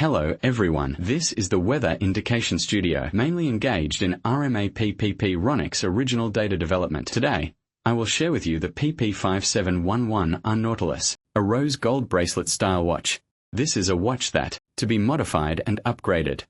Hello everyone, this is the Weather Indication Studio, mainly engaged in RMA-PPP original data development. Today, I will share with you the PP5711R Nautilus, a rose gold bracelet style watch. This is a watch that, to be modified and upgraded.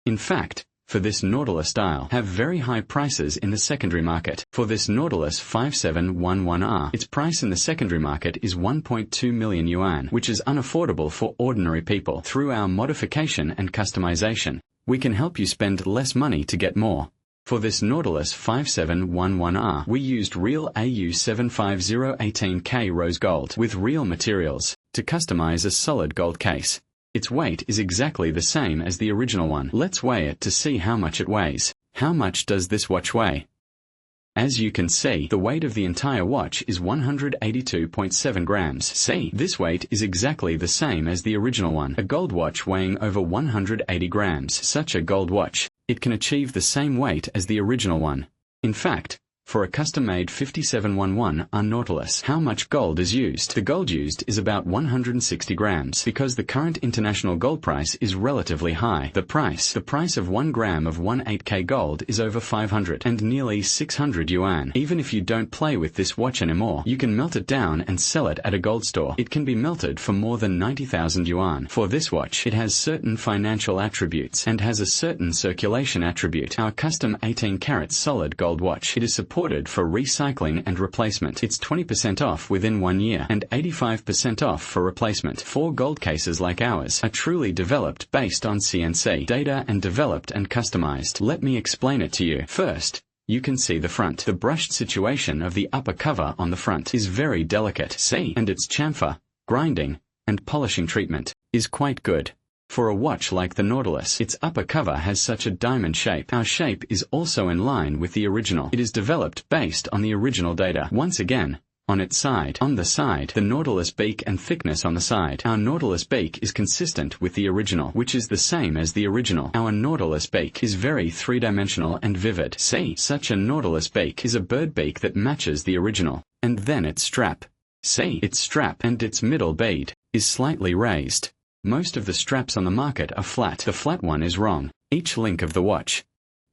In fact, for this Nautilus style, have very high prices in the secondary market. For this Nautilus 5711R, its price in the secondary market is 1.2 million yuan, which is unaffordable for ordinary people. Through our modification and customization, we can help you spend less money to get more. For this Nautilus 5711R, we used real AU75018K rose gold with real materials to customize a solid gold case. Its weight is exactly the same as the original one. Let's weigh it to see how much it weighs. How much does this watch weigh? As you can see, the weight of the entire watch is 182.7 grams. See, this weight is exactly the same as the original one. A gold watch weighing over 180 grams. Such a gold watch, it can achieve the same weight as the original one. In fact, for a custom-made 5711R Nautilus, how much gold is used? The gold used is about 160 grams. Because the current international gold price is relatively high, the price of 1 gram of 18K gold is over 500 and nearly 600 yuan. Even if you don't play with this watch anymore, you can melt it down and sell it at a gold store. It can be melted for more than 90,000 yuan. For this watch, it has certain financial attributes and has a certain circulation attribute. Our custom 18-karat solid gold watch. It is supported for recycling and replacement. It's 20% off within 1 year and 85% off for replacement. 4 gold cases like ours are truly developed based on CNC data and developed and customized. Let me explain it to you. First, you can see the front. The brushed situation of the upper cover on the front is very delicate. See, and its chamfer, grinding, and polishing treatment is quite good. For a watch like the Nautilus, its upper cover has such a diamond shape. Our shape is also in line with the original. It is developed based on the original data. Once again, on its side, the Nautilus beak and thickness on the side. Our Nautilus beak is consistent with the original, which is the same as the original. Our Nautilus beak is very three-dimensional and vivid. See, such a Nautilus beak is a bird beak that matches the original. And then its strap. See, its strap and its middle bead is slightly raised. Most of the straps on the market are flat. The flat one is wrong. Each link of the watch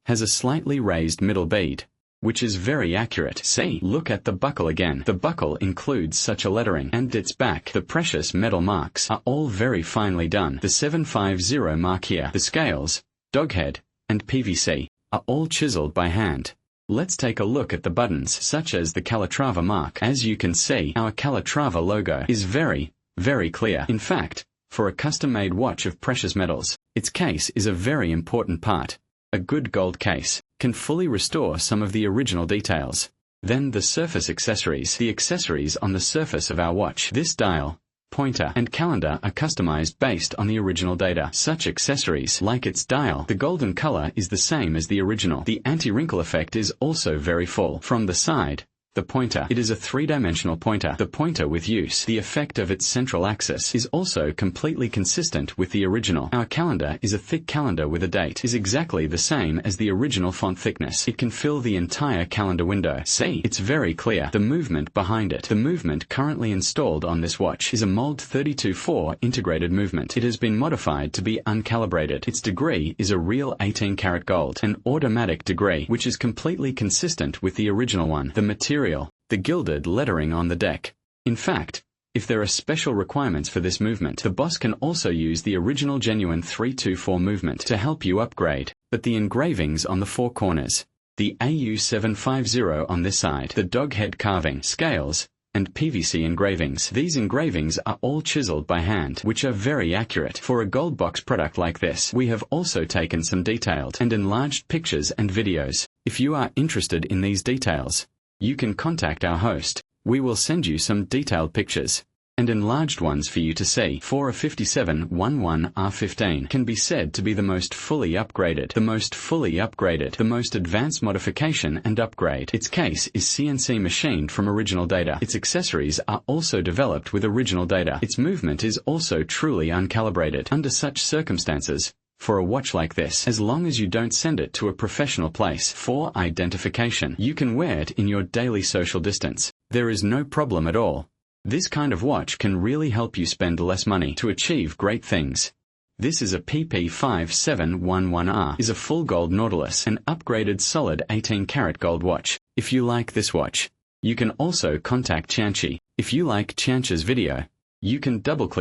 has a slightly raised middle bead, which is very accurate. See, look at the buckle again. The buckle includes such a lettering, and its back, the precious metal marks, are all very finely done. The 750 mark here, the scales, doghead, and PVC are all chiseled by hand. Let's take a look at the buttons, such as the Calatrava mark. As you can see, our Calatrava logo is very, very clear. In fact, for a custom-made watch of precious metals, its case is a very important part. A good gold case can fully restore some of the original details. Then the surface accessories. The accessories on the surface of our watch. This dial, pointer, and calendar are customized based on the original data. Such accessories, like its dial, the golden color is the same as the original. The anti-wrinkle effect is also very full. From the side, the pointer. It is a three-dimensional pointer. The pointer with use. The effect of its central axis is also completely consistent with the original. Our calendar is a thick calendar with a date. Is exactly the same as the original font thickness. It can fill the entire calendar window. See, it's very clear. The movement behind it. The movement currently installed on this watch is a Mold 32/4 integrated movement. It has been modified to be uncalibrated. Its degree is a real 18-karat gold, an automatic degree, which is completely consistent with the original one. The material, the gilded lettering on the deck. In fact, if there are special requirements for this movement, the boss can also use the original genuine 324 movement to help you upgrade. But the engravings on the 4 corners, the AU750 on this side, the doghead carving, scales, and PVC engravings. These engravings are all chiseled by hand, which are very accurate. For a gold box product like this, we have also taken some detailed and enlarged pictures and videos. If you are interested in these details, you can contact our host. We will send you some detailed pictures and enlarged ones for you to see. For a 5711R15 can be said to be the most fully upgraded, the most advanced modification and upgrade. Its case is CNC machined from original data. Its accessories are also developed with original data. Its movement is also truly uncalibrated. Under such circumstances, for a watch like this, as long as you don't send it to a professional place for identification, you can wear it in your daily social distance. There is no problem at all. This kind of watch can really help you spend less money to achieve great things. This is a PP5711R, is a full gold Nautilus, an upgraded solid 18-karat gold watch. If you like this watch, you can also contact CNC. If you like CNC's video, you can double-click